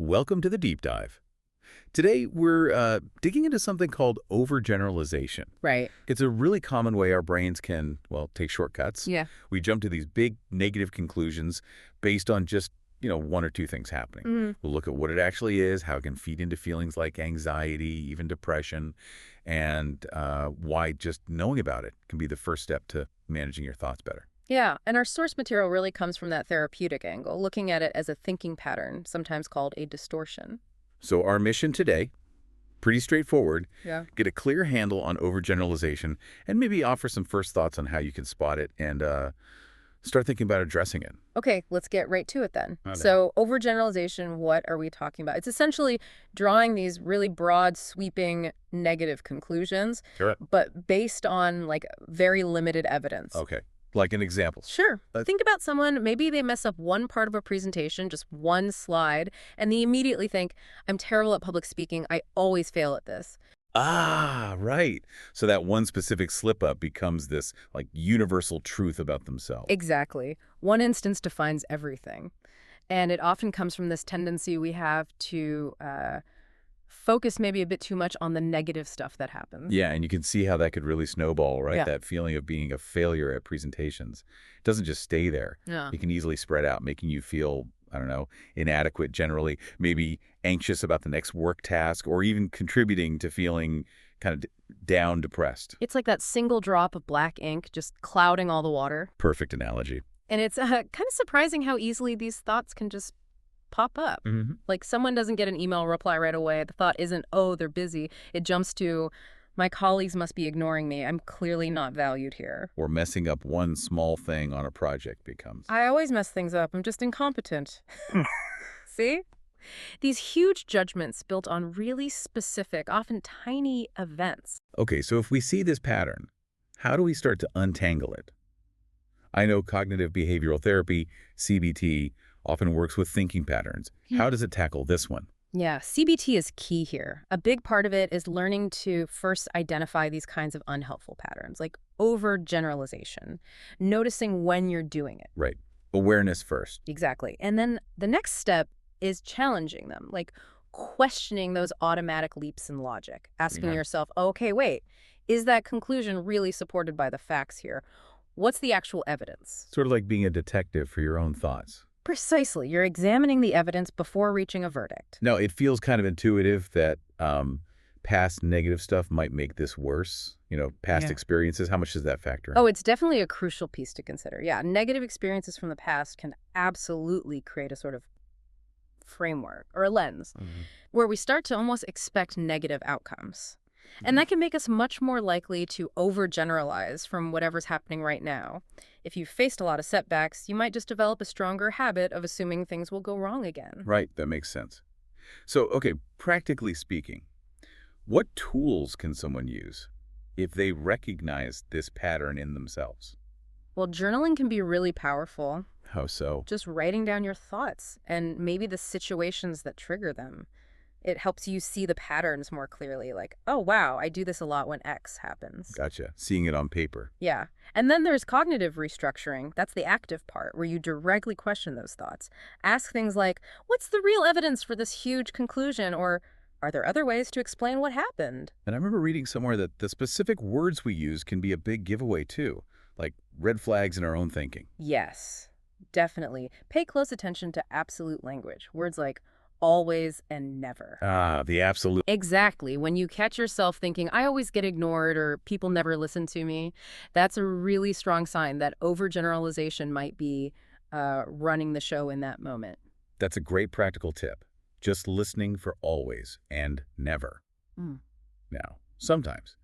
Welcome to the deep dive. Today, we're digging into something called overgeneralization. Right. It's a really common way our brains can, well, take shortcuts. Yeah. We jump to these big negative conclusions based on just, one or two things happening. We'll look at what it actually is, how it can feed into feelings like anxiety, even depression, and why just knowing about it can be the first step to managing your thoughts better. Yeah, and our source material really comes from that therapeutic angle, looking at it as a thinking pattern, sometimes called a distortion. So our mission today, pretty straightforward. Yeah. Get a clear handle on overgeneralization and maybe offer some first thoughts on how you can spot it and start thinking about addressing it. Okay, let's get right to it then. Okay. So overgeneralization, what are we talking about? It's essentially drawing these really broad, sweeping negative conclusions, Sure. but based on very limited evidence. Okay. Like an example. Sure. Think about someone, maybe they mess up one part of a presentation, just one slide, and they immediately think, I'm terrible at public speaking. I always fail at this. Ah, right. So that one specific slip-up becomes this, universal truth about themselves. Exactly. One instance defines everything. And it often comes from this tendency we have to focus maybe a bit too much on the negative stuff that happens. Yeah, and you can see how that could really snowball, right? Yeah. That feeling of being a failure at presentations. It doesn't just stay there. Yeah. It can easily spread out, making you feel, inadequate generally, maybe anxious about the next work task, or even contributing to feeling kind of down, depressed. It's like that single drop of black ink just clouding all the water. Perfect analogy. And it's kind of surprising how easily these thoughts can just pop up. Mm-hmm. Like someone doesn't get an email reply right away. The thought isn't, oh, they're busy. It jumps to, my colleagues must be ignoring me. I'm clearly not valued here. Or messing up one small thing on a project becomes. I always mess things up. I'm just incompetent. See? These huge judgments built on really specific, often tiny events. Okay, so if we see this pattern, how do we start to untangle it? I know cognitive behavioral therapy, CBT, often works with thinking patterns. How does it tackle this one? Yeah, CBT is key here. A big part of it is learning to first identify these kinds of unhelpful patterns, like overgeneralization, noticing when you're doing it. Right. Awareness first. Exactly. And then the next step is challenging them, like questioning those automatic leaps in logic, asking yourself, okay, wait, is that conclusion really supported by the facts here? What's the actual evidence? Sort of like being a detective for your own thoughts. Precisely. You're examining the evidence before reaching a verdict. Now, it feels kind of intuitive that past negative stuff might make this worse. Past experiences. How much does that factor in? Oh, it's definitely a crucial piece to consider. Yeah, negative experiences from the past can absolutely create a sort of framework or a lens where we start to almost expect negative outcomes. And that can make us much more likely to overgeneralize from whatever's happening right now. If you've faced a lot of setbacks, you might just develop a stronger habit of assuming things will go wrong again. Right, that makes sense. So, okay, practically speaking, what tools can someone use if they recognize this pattern in themselves? Well, journaling can be really powerful. How so? Just writing down your thoughts and maybe the situations that trigger them. It helps you see the patterns more clearly, like, oh, wow, I do this a lot when X happens. Gotcha. Seeing it on paper. Yeah. And then there's cognitive restructuring. That's the active part, where you directly question those thoughts. Ask things like, what's the real evidence for this huge conclusion? Or are there other ways to explain what happened? And I remember reading somewhere that the specific words we use can be a big giveaway, too, like red flags in our own thinking. Yes, definitely. Pay close attention to absolute language. Words like always and never. Ah, the absolute. Exactly. When you catch yourself thinking, I always get ignored or people never listen to me, that's a really strong sign that overgeneralization might be running the show in that moment. That's a great practical tip. Just listening for always and never. Now, sometimes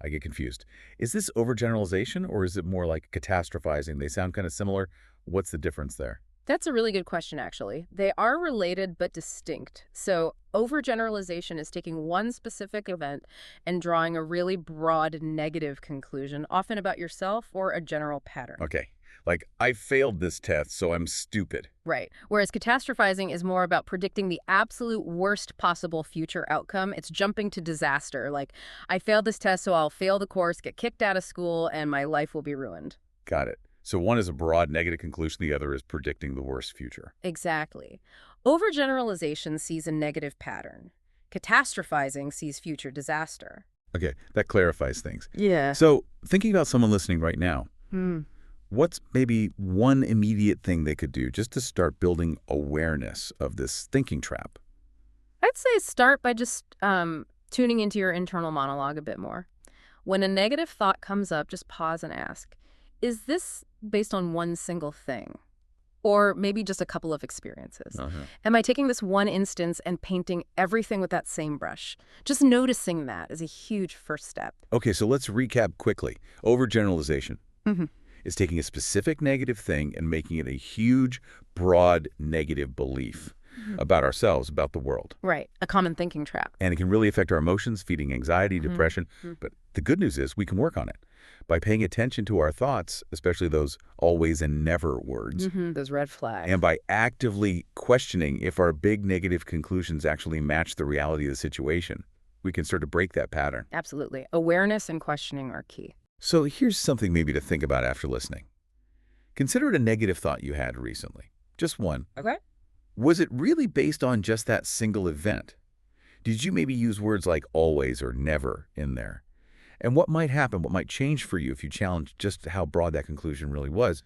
I get confused. Is this overgeneralization or is it more like catastrophizing? They sound kind of similar. What's the difference there? That's a really good question, actually. They are related but distinct. So overgeneralization is taking one specific event and drawing a really broad negative conclusion, often about yourself or a general pattern. Okay, like I failed this test, so I'm stupid. Right. Whereas catastrophizing is more about predicting the absolute worst possible future outcome. It's jumping to disaster. Like, I failed this test, so I'll fail the course, get kicked out of school, and my life will be ruined. Got it. So one is a broad negative conclusion, the other is predicting the worst future. Exactly. Overgeneralization sees a negative pattern. Catastrophizing sees future disaster. Okay, that clarifies things. Yeah. So, thinking about someone listening right now, what's maybe one immediate thing they could do just to start building awareness of this thinking trap? I'd say start by just tuning into your internal monologue a bit more. When a negative thought comes up, just pause and ask, is this based on one single thing? Or maybe just a couple of experiences. Am I taking this one instance and painting everything with that same brush? Just noticing that is a huge first step. Okay, so let's recap quickly. Overgeneralization is taking a specific negative thing and making it a huge, broad negative belief about ourselves, about the world. Right, a common thinking trap. And it can really affect our emotions, feeding anxiety, depression. But the good news is we can work on it by paying attention to our thoughts, especially those always and never words, Those red flags. and by actively questioning if our big negative conclusions actually match the reality of the situation. We can start to break that pattern. Absolutely. Awareness and questioning are key. So here's something maybe to think about after listening. Consider it a negative thought you had recently. Just one. Okay. Was it really based on just that single event? Did you maybe use words like always or never in there? And what might happen, what might change for you if you challenge just how broad that conclusion really was?